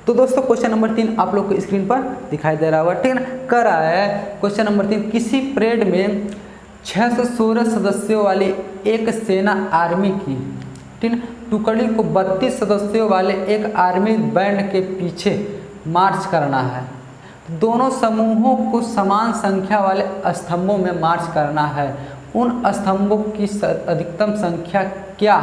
तो दोस्तों question number 3 आप लोग को स्क्रीन पर दिखाई दे रहा होगा, ठीक है ना। कर रहा है क्वेश्चन नंबर 3, किसी परेड में 616 सदस्यों वाली एक सेना आर्मी की, ठीक है, टुकड़ी को 32 सदस्यों वाले एक आर्मी बैंड के पीछे मार्च करना है। दोनों समूहों को समान संख्या वाले स्तंभों में मार्च करना है। उन स्तंभों की अधिकतम संख्या क्या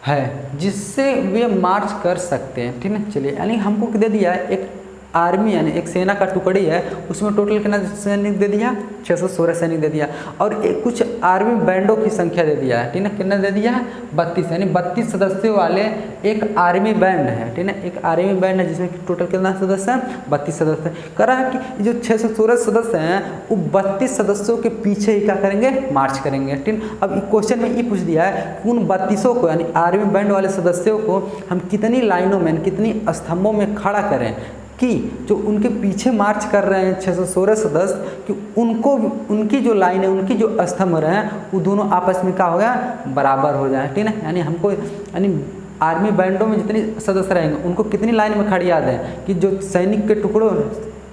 है जिससे वे मार्च कर सकते हैं, ठीक है। चलिए, यानी हमको दे दिया है एक आर्मी यानी एक सेना का टुकड़ी है, उसमें टोटल कितना सैनिक दे दिया, 616 सैनिक दे दिया, और एक कुछ आर्मी बैंडों की संख्या दे दिया है, ठीक है। कितना दे दिया है, 32, यानी 32 सदस्यों वाले एक आर्मी बैंड है, ठीक है। एक आर्मी बैंड है जिसमें टोटल कितना सदस्य है, 32 सदस्य। कह रहा है कि जो 616 सदस्य हैं वो 32 सदस्यों के पीछे ही क्या करेंगे, मार्च करेंगे, ठीक है। अब क्वेश्चन में ये पूछ दिया है उन 32 को यानी आर्मी बैंड वाले सदस्यों को हम कितनी लाइनों में कितनी स्तंभों में खड़ा करें कि जो उनके पीछे मार्च कर रहे हैं 616 सदस्य कि उनको उनकी जो लाइन है उनकी जो स्तंभ रहे हैं वो दोनों आपस में क्या हो गया, बराबर हो जाए, ठीक है। यानी हमको यानी आर्मी बैंडों में जितने सदस्य रहेंगे उनको कितनी लाइन में खड़ी याद है कि जो सैनिक के टुकड़ों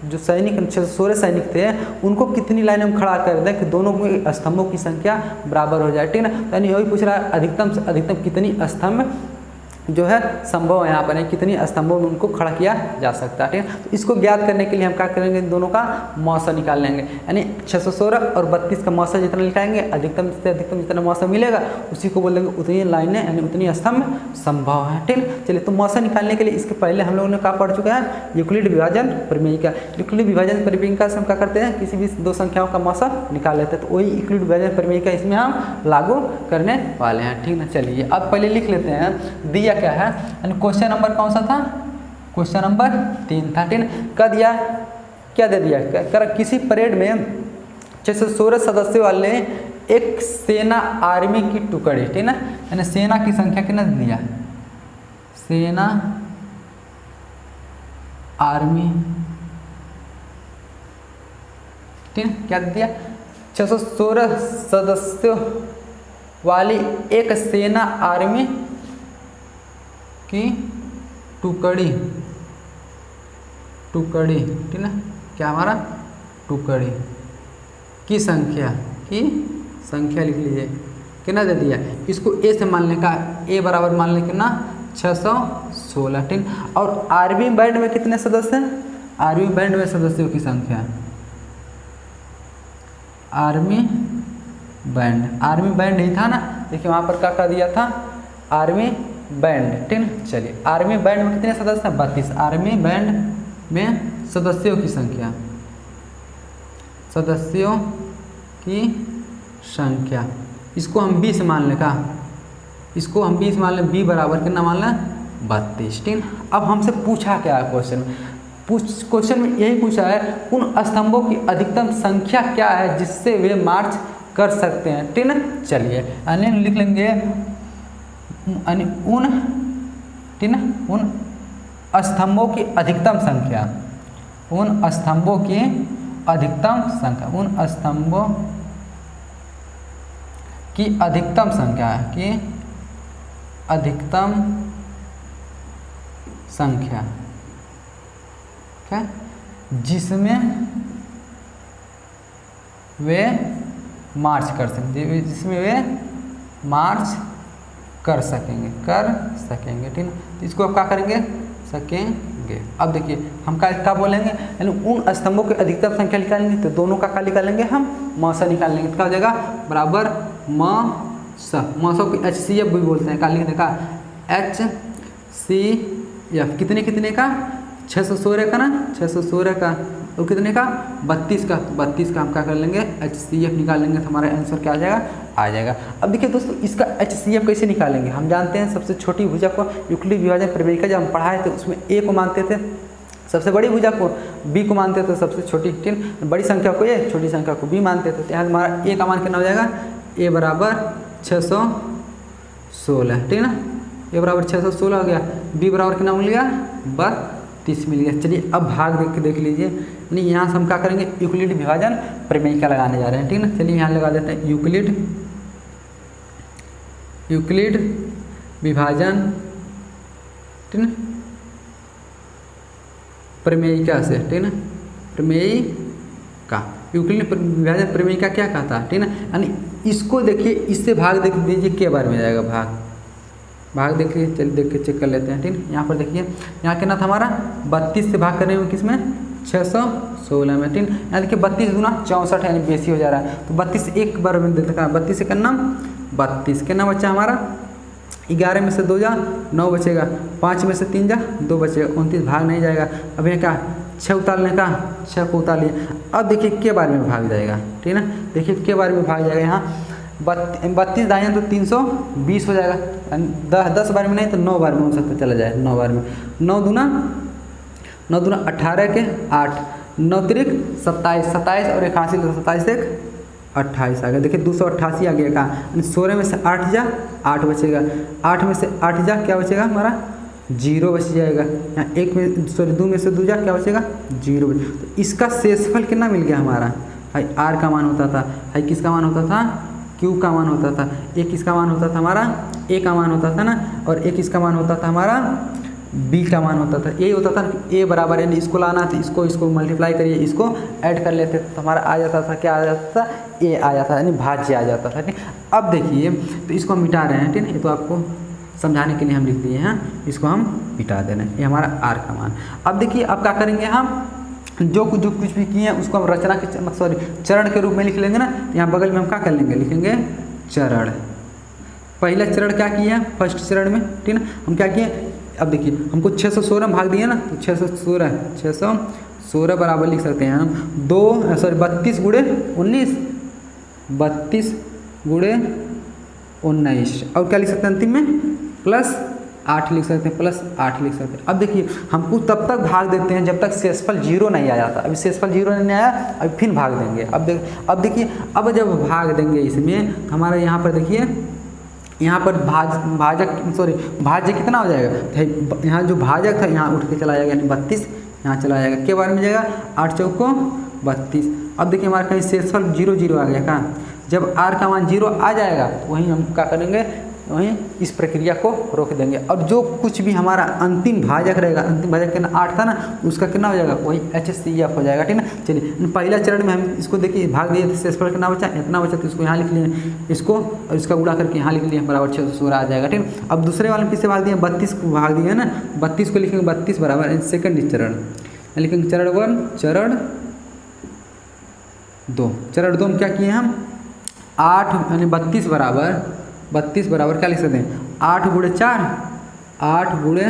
जो सैनिक 616 सैनिक थे उनको कितनी लाइन में खड़ा कर दें कि दोनों के स्तंभों की संख्या बराबर हो जाए, ठीक है ना। यानी यही पूछ रहा है अधिकतम से अधिकतम कितनी स्तंभ जो है संभव है यहाँ पर कितनी स्तंभों में उनको खड़ा किया जा सकता है, ठीक है। तो इसको ज्ञात करने के लिए हम क्या करेंगे, दोनों का मौसा निकाल लेंगे, यानी 616 और 32 का मौसा जितना निकालेंगे अधिकतम से अधिकतम जितना मौसा मिलेगा उसी को बोल देंगे उतनी लाइनें यानी उतनी स्तंभ संभव है, ठीक है। चलिए, तो मौसा निकालने के लिए इसके पहले हम लोगों ने क्या पढ़ चुका है, यूक्लिड विभाजन परिमेयिका। यूक्लिड विभाजन परिमेयिका से हम क्या करते हैं, किसी भी दो संख्याओं का मौसा निकाल लेते हैं, तो वही यूक्लिड विभाजन परिमेयिका इसमें हम लागू करने वाले हैं, ठीक है। चलिए, अब पहले लिख लेते हैं दिया क्या है, यानी क्वेश्चन नंबर कौन सा था, क्वेश्चन नंबर 3 था, ठीक है। क्या दिया, क्या दे दिया, कर किसी परेड में 616 सदस्यों वाले एक सेना आर्मी की टुकड़ी, ठीक है ना, यानी सेना की संख्या कितना दिया, सेना आर्मी, ठीक है, क्या दिया, 616 सदस्यों वाली एक सेना आर्मी की टुकड़ी, ठीक है, क्या हमारा टुकड़ी की संख्या लिख लीजिए, कितना दे दिया, इसको ए से मान लें का, ए बराबर मान लें कितना 616, ठीक। और आर्मी बैंड में कितने सदस्य हैं, आर्मी बैंड में सदस्यों की संख्या, आर्मी बैंड नहीं था ना, देखिए वहाँ पर क्या दिया था, आर्मी बैंड, ठीक है। चलिए, आर्मी बैंड में कितने सदस्य हैं, 32, आर्मी बैंड में सदस्यों की संख्या, इसको हम 20 मान लें का, इसको हम 20 मान लें, बी बराबर कितना मान लें 32, ठीक। अब हमसे पूछा क्या है क्वेश्चन में यही पूछा है उन स्तंभों की अधिकतम संख्या क्या है जिससे वे मार्च कर सकते हैं, ठीक है। चलिए, यानी लिख लेंगे उन, ठीक है, उन स्तंभों की अधिकतम संख्या, उन स्तंभों की अधिकतम संख्या, उन स्तंभों की अधिकतम संख्या की अधिकतम संख्या क्या, जिसमें वे मार्च कर सकते, जिसमें वे मार्च कर सकेंगे, ठीक है। इसको अब क्या करेंगे, सकेंगे। अब देखिए हम क्या बोलेंगे, यानी उन स्तंभों की अधिकतम संख्या निकालेंगे तो दोनों का क्या निकालेंगे, हम मौसा निकाल लेंगे, क्या हो जाएगा बराबर मौसा को HCF भी बोलते हैं, क्या लिख देगा HCF, कितने का 616 का ना, 616 का, और कितने का 32 का, 32 का हम क्या कर लेंगे HCF निकाल लेंगे, तो हमारा आंसर क्या आ जाएगा। अब देखिए दोस्तों इसका HCF कैसे निकालेंगे, हम जानते हैं सबसे छोटी भुजा को यूक्लिड विभाजन परिमेयिका जब हम पढ़ाए थे उसमें A को मानते थे, सबसे बड़ी भुजा को B को मानते थे, सबसे छोटी, ठीक, बड़ी संख्या को A, छोटी संख्या को B मानते थे। तो यहाँ हमारा A का मान कितना हो जाएगा, A बराबर 616, ठीक है ना, A बराबर 616 हो गया, B बराबर कितना मिल गया 32 मिल गया। चलिए अब भाग देख लीजिए, नहीं यहाँ से हम क्या करेंगे, यूक्लिड विभाजन परिमेयिका लगाने जा रहे हैं, ठीक है ना। चलिए यहाँ लगा देते हैं यूक्लिड विभाजन, ठीक है, प्रमेयिका से, ठीक है ना, प्रमेयिका, यूक्लिड विभाजन प्रमेयिका क्या कहता है, ठीक है ना। यानी इसको देखिए, इससे भाग देख दीजिए के बार में जाएगा, भाग देखिए, चलिए देख के चेक कर लेते हैं, ठीक है। यहाँ पर देखिए, यहाँ कितना था हमारा 32 से भाग करने में किसमें 616 में, ठीक है। यहाँ देखिए 32 गुना 64 यानी बेसी हो जा रहा है, तो 32 एक बार में देखा, 32 से करना 32, कितना बच्चा हमारा 11 में से 2 जा 9 बचेगा, 5 में से 3 जा 2 बचेगा, 29 भाग नहीं जाएगा। अब ये क्या 6 उतारने का, 6 को उतार लिया। अब देखिए के बार में भाग जाएगा, ठीक है ना, देखिए के बार में भाग जाएगा। यहाँ 32 दाएँ तो 320 हो जाएगा, 10 बार में नहीं तो 9 बार में हो सकता, चला जाए 9 बार में। 9 दूना 18 के 8, 9 तिरिक 27, 27 और 81 तो 27 एक 28 आ गया। देखिए 288 आ गया कहाँ, 16 में से 8 जा 8 बचेगा, 8 में से 8 जा क्या बचेगा हमारा 0 बच जाएगा। यहाँ 1 में सॉरी 2 में से 2 जा क्या बचेगा 0 बच। तो इसका शेषफल कितना मिल गया हमारा, भाई आर का मान होता था, भाई किसका मान होता था क्यू का मान होता था, एक इसका मान होता था हमारा ए का मान होता था ना, और एक इसका मान होता था हमारा बी का मान होता था। ए होता था ए बराबर, यानी इसको लाना था, इसको मल्टीप्लाई करिए, इसको ऐड कर लेते तो हमारा आ जाता था, क्या आ जाता था ए आ जाता था, यानी भाज्य आ जाता था, ठीक। अब देखिए तो इसको हम मिटा रहे हैं, ठीक है, ये तो आपको समझाने के लिए हम लिख दिए हैं, इसको हम मिटा दे रहे हैं, ये हमारा आर का मान। अब देखिए अब क्या करेंगे हम, जो कुछ भी किए हैं उसको हम रचना के सॉरी चरण के रूप में लिख लेंगे ना। यहाँ बगल में हम क्या कर लेंगे, लिखेंगे चरण। पहला चरण क्या किया है फर्स्ट चरण में, ठीक है, हम क्या किए, अब देखिए हमको 616 भाग दिया ना, तो 616 बराबर लिख सकते हैं हम 32 गुणे 19, 32 गुणे 19, और क्या लिख सकते हैं अंतिम में प्लस 8 लिख सकते हैं, प्लस 8 लिख सकते हैं। अब देखिए हमको तब तक भाग देते हैं जब तक शेषफल 0 नहीं आ जाता। अभी शेषफल 0 नहीं आया, अभी फिर भाग देंगे। अब देखिए अब जब भाग देंगे इसमें हमारा यहाँ पर देखिए, यहाँ पर भाज्य कितना हो जाएगा, यहाँ जो भाजक था यहाँ उठ के चला जाएगा, यानी 32 यहाँ चला जाएगा, के बार में जाएगा 8 चौको 32। अब देखिए हमारा कहीं शेषफल 0 0 आ गया कहाँ, जब आर का मान 0 आ जाएगा तो वहीं हम क्या करेंगे, वहीं इस प्रक्रिया को रोक देंगे। अब जो कुछ भी हमारा अंतिम भाजक रहेगा, अंतिम भाजक कितना 8 था ना, उसका कितना हो जाएगा वही HCF हो जाएगा, ठीक है। चलिए पहला चरण में हम इसको देखिए भाग दिए थे, शेषफल कितना बचा, इतना बचा, तो इसको यहाँ लिख लिए, इसको और इसका गुणा करके यहाँ लिख लिए, बराबर 616 आ जाएगा, ठीक है। अब दूसरे वाले में किससे भाग दिए, 32 को भाग दिया ना, 32 को लिखेंगे 32 बराबर सेकंड चरण, लिखेंगे चरण 1 चरण 2, चरण 2 में क्या किए हम 8 यानी 32 बराबर क्या लिख सकते हैं 8 गुणे 4, 8 गुणे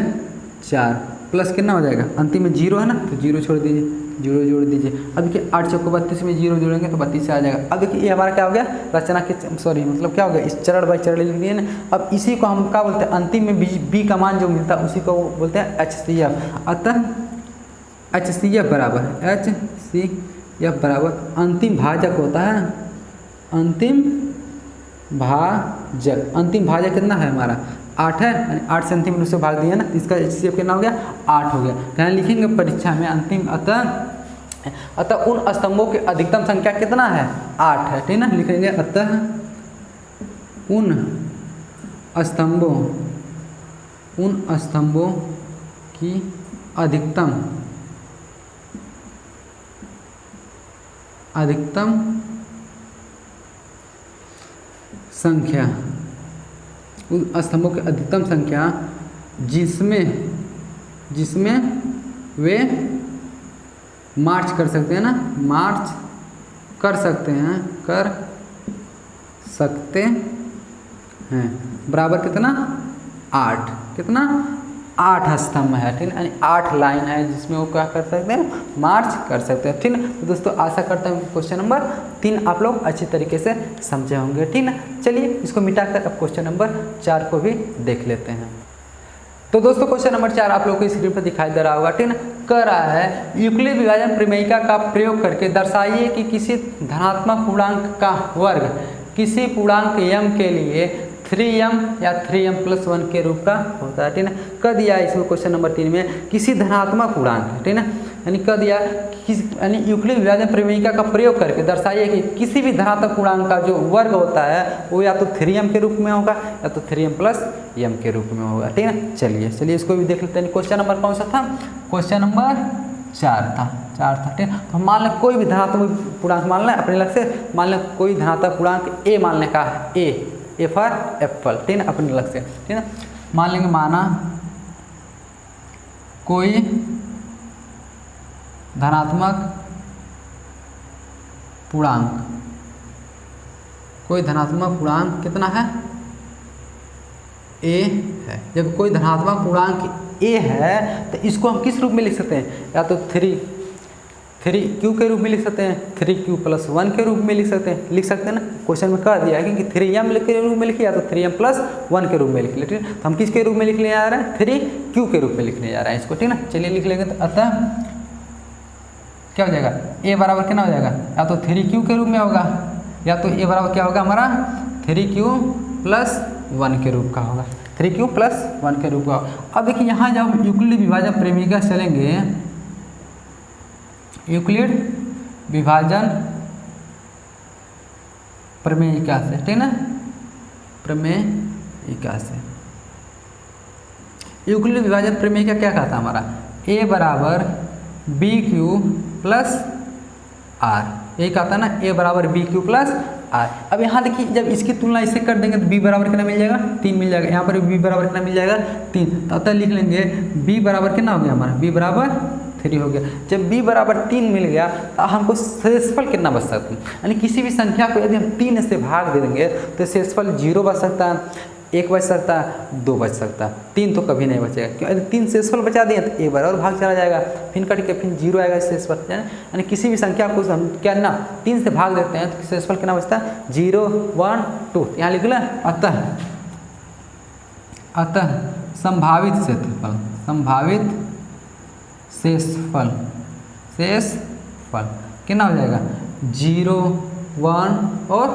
4 प्लस कितना हो जाएगा, अंतिम में 0 है ना, तो 0 छोड़ दीजिए, 0 जोड़ दीजिए। अब देखिए 8 चौको 32 में 0 जोड़ेंगे तो 32 से आ जाएगा। अब देखिए ये हमारा क्या हो गया, रचना के मतलब क्या हो गया, इस चरण बाई चरण लिख दिए ना। अब इसी को हम क्या बोलते हैं, अंतिम में बी का मान जो मिलता है उसी को बोलते हैं HCF। अतः HCF बराबर अंतिम भाजक होता है, अंतिम भाजक कितना है हमारा 8 है, यानी 8 से अंतिम रूप से भाग दिया ना, इसका HCF कितना हो गया 8 हो गया। यहाँ लिखेंगे परीक्षा में अंतिम, अतः उन स्तंभों की अधिकतम संख्या कितना है 8 है, ठीक है ना। लिखेंगे अतः उन स्तंभों की अधिकतम संख्या, उन स्तंभों की अधिकतम संख्या जिसमें वे मार्च कर सकते हैं ना, मार्च कर सकते हैं बराबर कितना 8, कितना 8 स्तंभ है, ठीक है, यानी 8 लाइन है जिसमें वो क्या कर सकते हैं, मार्च कर सकते हैं, ठीक है। तो दोस्तों आशा करता हूँ क्वेश्चन नंबर 3 आप लोग अच्छी तरीके से समझे होंगे, ठीक है। चलिए इसको मिटाकर अब क्वेश्चन नंबर 4 को भी देख लेते हैं। तो दोस्तों क्वेश्चन नंबर 4 आप लोग को स्क्रीन पर दिखाई दे रहा होगा, ठीक है। कह रहा है यूक्लिड विभाजन प्रमेयिका का प्रयोग करके दर्शाइए कि किसी धनात्मक पूर्णांक का वर्ग किसी पूर्णांक m के लिए 3m या 3m+1 के रूप का होता है, ठीक है। कह दिया इसमें क्वेश्चन नंबर 3 में किसी धनात्मक पूर्णांक, ठीक है, यानी कह दिया यानी यूक्लिड विभाजन प्रमेयिका का प्रयोग करके दर्शाइए कि किसी भी धनात्मक पूर्णांक का जो वर्ग होता है वो या तो 3m के रूप में होगा या तो 3m+m के रूप में होगा, ठीक है। चलिए इसको भी देख लेते हैं। क्वेश्चन नंबर कौन सा था, क्वेश्चन नंबर 4 था, 4 था। ठीक है, तो हम मान लें कोई भी धनात्मक पूर्णांक मान लें अपने लग से, मान लें कोई धनात्मक पूर्णांक ए मान लें का ए फॉर एप्पल। ठीक है, अपने लग से। ठीक है, मान लेंगे माना कोई धनात्मक पूर्णांक, कोई धनात्मक पूर्णांक कितना है ए है। जब कोई धनात्मक पूर्णांक ए है तो इसको हम किस रूप में लिख सकते हैं, या तो 3q के रूप में लिख सकते हैं, 3q + 1 के रूप में लिख सकते हैं ना। क्वेश्चन में कह दिया है कि 3m के रूप में लिखिए या तो 3m + 1 के रूप में लिख लेते हैं। तो हम किसके रूप में लिखने जा रहे हैं, 3q के रूप में लिखने जा रहे हैं इसको। ठीक है ना, चलिए लिख लेंगे। तो अतः क्या हो जाएगा, a बराबर कितना हो जाएगा, या तो 3q के रूप में होगा, या तो a बराबर क्या होगा हमारा 3q + 1 के रूप का होगा, 3q + 1 के रूप का। अब देखिए यहाँ जब यूक्लिड विभाजन प्रेमिका चलेंगे, यूक्लिड विभाजन प्रमेयिका से, ठीक ना, प्रमेयिका से यूक्लिड विभाजन प्रमेयिका क्या कहता है हमारा, a बराबर BQ + R, यही कहता है ना, a बराबर BQ + R। अब यहाँ देखिए जब इसकी तुलना इससे कर देंगे तो b बराबर कितना मिल जाएगा, 3 मिल जाएगा। यहाँ पर b बराबर कितना मिल जाएगा, 3। तो अतः लिख लेंगे b बराबर कितना हो गया हमारा, b बराबर 3 हो गया। जब b बराबर 3 मिल गया तो हमको शेषफल कितना बच सकता है, यानी किसी भी संख्या को यदि हम 3 से भाग दे देंगे तो शेषफल 0 बच सकता है, 1 बच सकता है, 2 बच सकता है, 3 तो कभी नहीं बचेगा। क्यों, यदि 3 शेषफल बचा दिए तो एक बार और भाग चला जाएगा, फिर कट के फिर 0 आएगा शेषफल। यानी किसी भी संख्या को हम क्या ना 3 से भाग देते हैं तो शेषफल कितना बचता है, 0, 1, 2। यहाँ लिख लें अतः संभावित क्षेत्रफल, संभावित शेषफल कितना हो जाएगा, 0, 1 और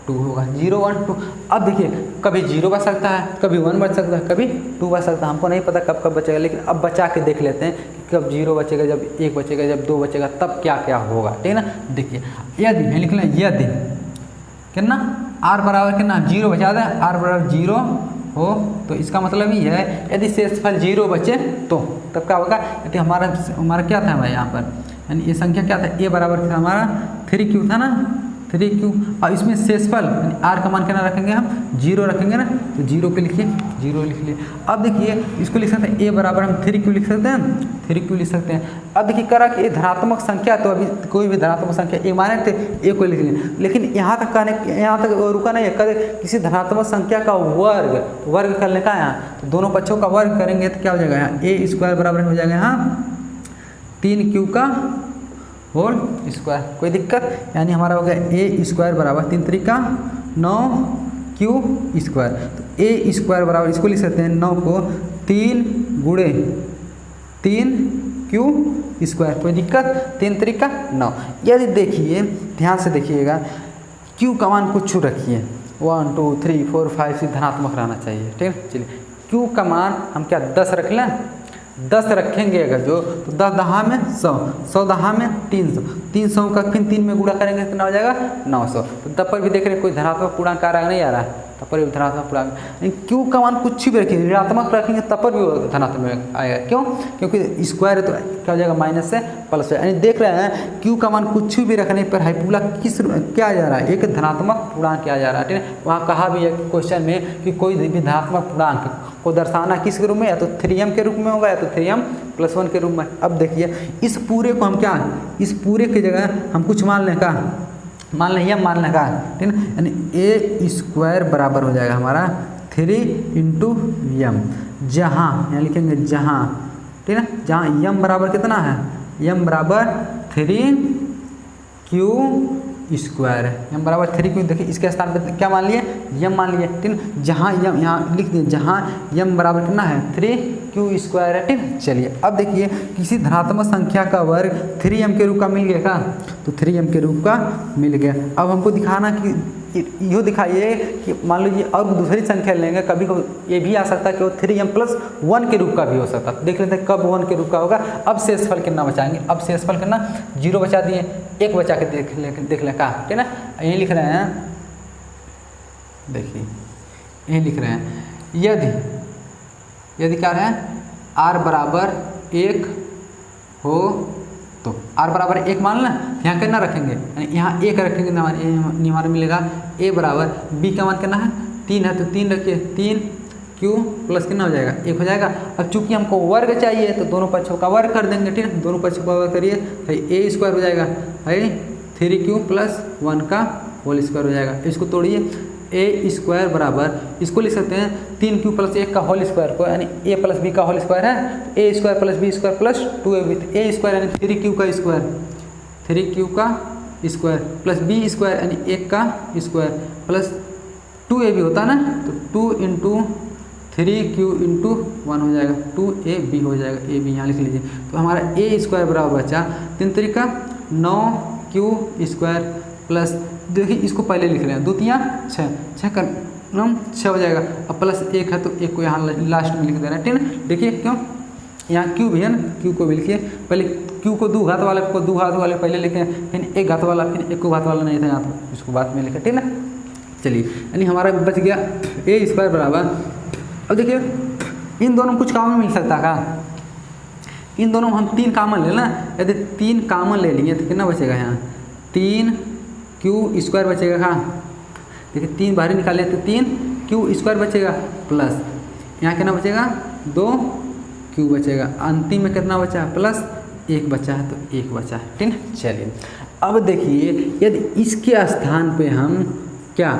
2 होगा, 0, 1, 2। अब देखिए कभी 0 बच सकता है, कभी 1 बच सकता है, कभी 2 बच सकता है, हमको नहीं पता कब बचेगा, लेकिन अब बचा के देख लेते हैं कि कब 0 बचेगा, जब 1 बचेगा, जब 2 बचेगा, तब क्या क्या होगा। ठीक है ना, देखिए यदि लिख लें, यदि कितना r बराबर कितना 0 बचा दें, r बराबर 0 हो तो इसका मतलब ये है यदि शेषफल 0 बचे तो तब क्या होगा, यदि हमारा क्या था भाई यहाँ पर, यानी ये संख्या क्या था, a बराबर था हमारा 3q था ना, 3q, और इसमें शेषफल यानी r का मान कितना रखेंगे हम, 0 रखेंगे ना, तो 0 पे लिखिए, 0 लिख लिए। अब देखिए इसको लिख सकते हैं a बराबर हम 3q लिख सकते हैं, 3q लिख सकते हैं। अब देखिए करा कि ये धनात्मक संख्या, तो अभी कोई भी धनात्मक संख्या a माने थे, a को लिख लिए, लेकिन यहाँ तक रुका नहीं है, कद किसी धनात्मक संख्या का वर्ग करने का, यहाँ तो दोनों पक्षों का वर्ग करेंगे तो क्या हो जाएगा, यहाँ a² बराबर हो जाएगा यहाँ 3q का होल स्क्वायर। कोई दिक्कत, यानी हमारा हो गया a² बराबर 3 3 का 9q²। तो a² बराबर इसको लिख सकते हैं 9 को 3 गुणे 3q²। कोई दिक्कत, 3 3 का 9। यदि देखिए ध्यान से देखिएगा, q का मान कुछ रखिए, 1 2 3 4 5 6 धनात्मक रहना चाहिए। ठीक है, चलिए q का मान हम क्या 10 रख लें, 10 रखेंगे अगर जो, तो 10 दहा में 100, 100 दहा में 300, 300 का फिर 3 में गुणा करेंगे कितना हो जाएगा 900। तो तब पर भी देख रहे हैं कोई धनात्मक पूर्णांक आ रहा है, नहीं आ रहा है, तब पर भी धनात्मक पूर्णांक। क्यू का मान कुछ भी रखिए, ऋणात्मक रखेंगे तब पर भी धनात्मक आएगा। क्यों, क्योंकि स्क्वायर है तो क्या हो जाएगा माइनस से प्लस है। यानी देख रहे हैं क्यू का मान कुछ भी रखने पर हाइपरबोला किस क्या आ जा रहा है, एक धनात्मक पूर्णांक क्या जा रहा है। ठीक है, वहाँ कहा भी है क्वेश्चन में कि कोई भी धनात्मक पूर्णांक को दर्शाना किस रूप में, या तो 3m के रूप में होगा या तो 3m + 1 के रूप में। अब देखिए इस पूरे को हम क्या, इस पूरे की जगह हम कुछ मान लें का, मान लें m मान लें का, ठीक है, यानी a² बराबर हो जाएगा हमारा 3 × m, जहाँ यहाँ लिखेंगे जहाँ, ठीक है, जहाँ m बराबर कितना है, m बराबर 3q² है, m बराबर 3q। देखिए इसके स्थान पे क्या मान लिए, m मान लिए। ठीक है, जहाँ m यहाँ लिख दिए, जहाँ m बराबर कितना है 3q² है। ठीक, चलिए अब देखिए किसी धनात्मक संख्या का वर्ग 3m के रूप का मिल गया का, तो 3m के रूप का मिल गया। अब हमको दिखाना कि यो दिखाइए कि मान लीजिए और दूसरी संख्या लेंगे, कभी कभी ये भी आ सकता है कि वो 3m + 1 के रूप का भी हो सकता है। देख लेते हैं कब 1 के रूप का होगा। अब शेषफल कितना बचाएंगे, अब शेषफल कितना 0 बचा दिए, 1 बचा के देख लें का, ठीक है ना। यही लिख रहे हैं, देखिए यही लिख रहे हैं, यदि क्या है r बराबर 1 हो तो r बराबर 1 मान लें, यहाँ कितना रखेंगे, यानी यहाँ 1 रखेंगे तो हमारे मिलेगा a बराबर b का मान कितना है 3 है, तो 3 रखिए, 3 q प्लस कितना हो जाएगा 1 हो जाएगा। अब चूंकि हमको वर्ग चाहिए तो दोनों पक्षों का वर्ग कर देंगे, ठीक है, दोनों पक्षों का वर्ग करिए तो a स्क्वायर हो जाएगा, है 3q प्लस 1 का होल स्क्वायर हो जाएगा। इसको तोड़िए, a स्क्वायर बराबर इसको लिख सकते हैं 3q प्लस 1 का होल स्क्वायर को, यानी a प्लस b का होल स्क्वायर है, तो a square plus b square plus 2ab, तो a स्क्वायर यानी 3q का स्क्वायर, 3q का स्क्वायर प्लस b स्क्वायर यानी 1 का स्क्वायर प्लस 2ab होता है ना, तो 2 इंटू 3q इंटू 1 हो जाएगा, 2ab हो जाएगा, ab यहाँ लिख लीजिए। तो हमारा a स्क्वायर बराबर बचा 3 तरीका 9q स्क्वायर प्लस, देखिए इसको पहले लिख रहे हैं, 2 तिया 6, 6 का 6 हो जाएगा, अब प्लस 1 है तो 1 को यहाँ लास्ट में लिख दे रहे हैं, ठीक है। देखिए क्यों, यहाँ q भी है ना, q को भी लिखिए, पहले q को 2 घात वाले को 2 घात वाले पहले लिखे, फिर 1 घात वाला, फिर 1 को घात वाला नहीं था यहाँ, तो इसको बाद में लिखा, ठीक है। चलिए, यानी हमारा बच गया a स्क्वायर बराबर, अब देखिए इन दोनों में कुछ कॉमन मिल सकता है, इन दोनों में हम 3 कॉमन ले लें, यदि 3 कॉमन ले लेंगे तो कितना बचेगा, यहाँ 3q स्क्वायर बचेगा, हाँ देखिए 3 बाहर निकाले तो 3q स्क्वायर बचेगा प्लस यहाँ कितना बचेगा 2q बचेगा, अंतिम में कितना बचा है प्लस 1 बचा है, तो 1 बचा है, ठीक है। चलिए अब देखिए यदि इसके स्थान पे हम क्या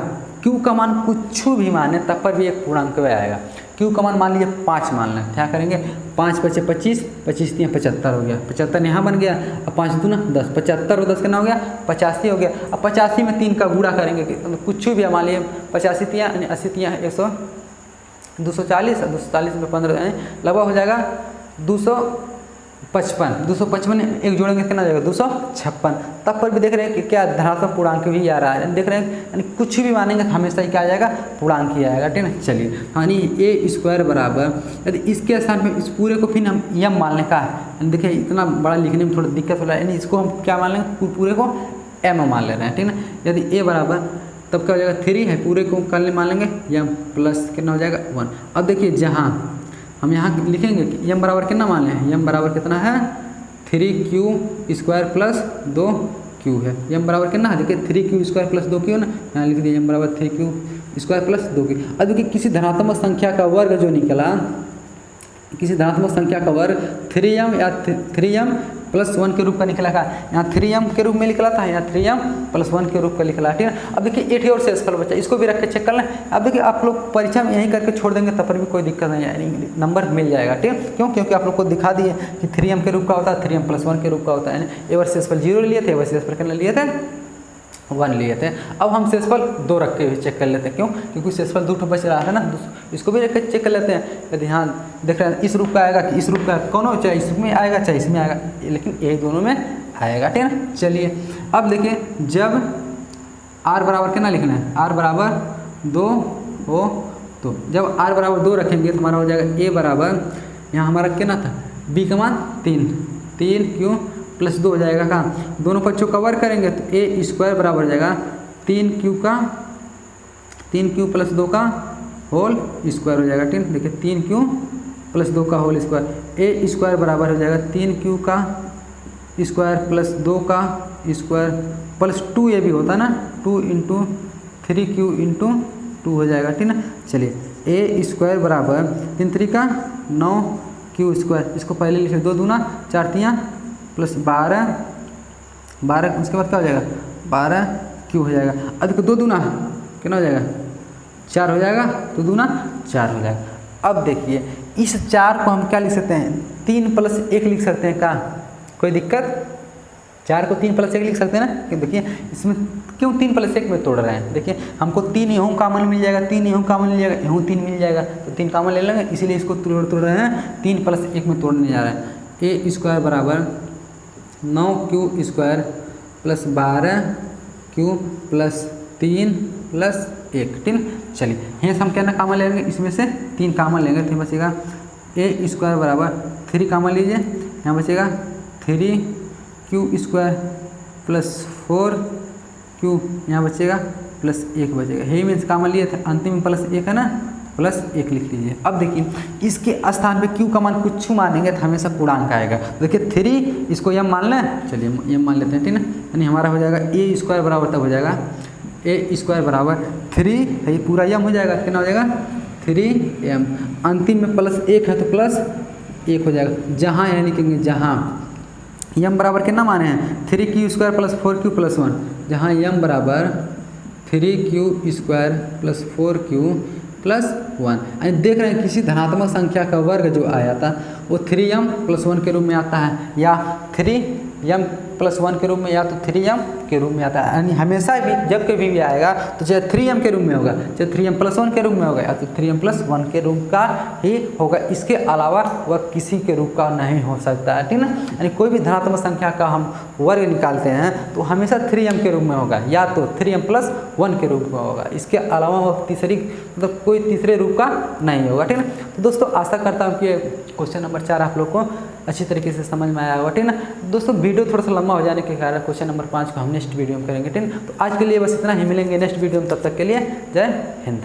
q का मान कुछ भी माने तब पर भी एक पूर्णांक आएगा। q का मान लीजिए 5 मान लें, क्या करेंगे 5 बचे 25, 25 दिए 75 हो गया, 75 यहाँ बन गया, अब 5 दूना 10, 75 और 10 कितना हो गया 85 हो गया। अब 85 में 3 का गुणा करेंगे, मतलब कुछ भी मान लीजिए 85 तिया यानी 80 तिया 100 240 और 240 में 15 लगभग हो जाएगा 255 एक जोड़ेंगे कितना जाएगा 256। तब पर भी देख रहे हैं कि क्या धनात्मक पूर्णांक भी आ रहा है, देख रहे हैं यानी कुछ भी मानेंगे हमेशा ही क्या आ जाएगा पूर्णांक ही आएगा, ठीक है। चलिए यानी a स्क्वायर बराबर, यदि इसके स्थान पे इस पूरे को फिर हम यम मान लें का, देखिए इतना बड़ा लिखने में थोड़ा दिक्कत हो रहा है, यानी इसको हम क्या मान लेंगे पूरे को m मान ले रहे हैं, ठीक है। यदि a बराबर तब क्या हो जाएगा 3 है, पूरे को कल मान लेंगे यम प्लस कितना हो जाएगा 1। अब देखिए जहाँ हम यहाँ लिखेंगे कि यम बराबर कितना मान लें, यम बराबर कितना है 3q स्क्वायर प्लस 2q है, यम बराबर कितना है देखिए 3q स्क्वायर प्लस 2q है ना, यहाँ लिख दिए यम बराबर 3q स्क्वायर प्लस 2q। अब देखिए किसी धनात्मक संख्या का वर्ग जो निकला, किसी धनात्मक संख्या का वर्ग 3m या 3m प्लस 1 के रूप का निकला था, यहाँ 3m के रूप में निकला था, यहाँ 3m प्लस 1 के रूप का निकला, ठीक है। अब देखिए 8 और शेषफल बचा, इसको भी रख के चेक कर लें। अब देखिए आप लोग परीक्षा में यहीं करके छोड़ देंगे तब पर भी कोई दिक्कत नहीं है, नंबर मिल जाएगा, ठीक है। क्यों, क्योंकि आप लोग को दिखा दिए कि 3m के रूप का होता है, 3m प्लस 1 के रूप का होता है, यानी ए बार शेषफल 0 लिए थे, ए बार शेषफल कितना लिए थे 1 लिए थे। अब हम शेषफल 2 रख के भी चेक कर लेते हैं, क्यों, क्योंकि शेषफल 2 बच रहा है ना, इसको भी रख के चेक कर लेते हैं। यदि यहाँ देख रहे हैं इस रूप का आएगा कि इस रूप का, कौन हो चाहे इसमें आएगा चाहे इसमें आएगा, लेकिन ये दोनों में आएगा, ठीक है ना। चलिए अब देखिए जब r बराबर कितना लिखना है, r बराबर 2 हो, तो जब r बराबर 2 रखेंगे तो हमारा हो जाएगा a बराबर, यहाँ हमारा कितना था b का मान 3q प्लस 2 हो जाएगा, कहाँ दोनों पक्षों का वर्ग करेंगे तो a स्क्वायर बराबर हो जाएगा 3q प्लस 2 का होल स्क्वायर हो जाएगा, ठीक है। देखिए 3q प्लस 2 का होल स्क्वायर, a स्क्वायर बराबर हो जाएगा 3q का स्क्वायर प्लस 2 का स्क्वायर प्लस 2a भी होता है ना, 2 इंटू 3q इंटू 2 हो जाएगा, ठीक है। चलिए a स्क्वायर बराबर 3 3 का 9q स्क्वायर, इसको पहले लिखे 2 दूना 4 तिया प्लस 12, उसके बाद क्या हो जाएगा 12q हो जाएगा। अब देखो 2 दूना कितना हो जाएगा 4 हो जाएगा, तो दूना 4 हो जाएगा। अब देखिए इस 4 को हम क्या लिख सकते हैं 3 प्लस 1 लिख सकते हैं, का कोई दिक्कत, 4 को 3 प्लस 1 लिख सकते हैं ना। देखिए इसमें क्यों 3 प्लस 1 में तोड़ रहे हैं, देखिए हमको 3 यूँ कॉमन मिल जाएगा, 3 यूँ कॉमन मिल जाएगा, यूँ 3 मिल जाएगा, तो 3 कॉमन ले लेंगे, इसीलिए इसको तोड़ रहे हैं, 3 प्लस 1 में तोड़ने जा रहे हैं। a स्क्वायर बराबर 9q square plus 12q plus 3 plus 1, ठीक। चलिए यहाँ से हम क्या ना कॉमन लेंगे, इसमें से 3 कॉमन लेंगे, तो बचेगा a स्क्वायर बराबर 3 कॉमन लीजिए, यहाँ बचेगा 3q स्क्वायर प्लस 4q, यहाँ बचेगा प्लस 1 बचेगा, यही मीन्स कॉमन लिए थे, अंतिम में प्लस 1 है ना, प्लस 1 लिख लीजिए। अब देखिए इसके स्थान पे q का मान कुछ मानेंगे तो हमेशा पूर्णांक आएगा। तो देखिए 3 इसको m मान लें, चलिए m मान लेते हैं, ठीक है। यानी हमारा हो जाएगा a स्क्वायर बराबर तब हो जाएगा a स्क्वायर बराबर 3, ये पूरा m हो जाएगा, कितना हो जाएगा 3m, अंतिम में प्लस 1 है तो प्लस 1 हो जाएगा। जहाँ यानी लिखेंगे जहाँ m बराबर कितना माने हैं 3q square plus 4q plus 1, जहाँ m बराबर 3q square plus 4q plus 1। देख रहे हैं किसी धनात्मक संख्या का वर्ग जो आया था वो 3m प्लस 1 के रूप में आता है, या 3m प्लस 1 के रूप में, या तो 3m के रूप में आता है। यानी हमेशा भी जब कभी भी आएगा तो चाहे 3m के रूप में होगा, चाहे 3m प्लस 1 के रूप में होगा, या तो 3m प्लस 1 के रूप का ही होगा। इसके अलावा वह किसी के रूप का नहीं हो सकता है, ठीक ना। यानी कोई भी धनात्मक संख्या का हम वर्ग निकालते हैं तो हमेशा 3m के रूप में होगा, या तो 3m प्लस 1 के रूप में होगा। इसके अलावा वह तीसरी मतलब कोई तीसरे रूप का नहीं होगा, ठीक ना। तो दोस्तों आशा करता हूँ कि क्वेश्चन नंबर 4 आप लोग को अच्छी तरीके से समझ में आया होगा, ठीक ना। दोस्तों वीडियो थोड़ा सा लंबा हो जाने के कारण क्वेश्चन नंबर 5 को हम नेक्स्ट वीडियो में करेंगे, ठीक ना। तो आज के लिए बस इतना ही, मिलेंगे नेक्स्ट वीडियो में, तब तक के लिए जय हिंद।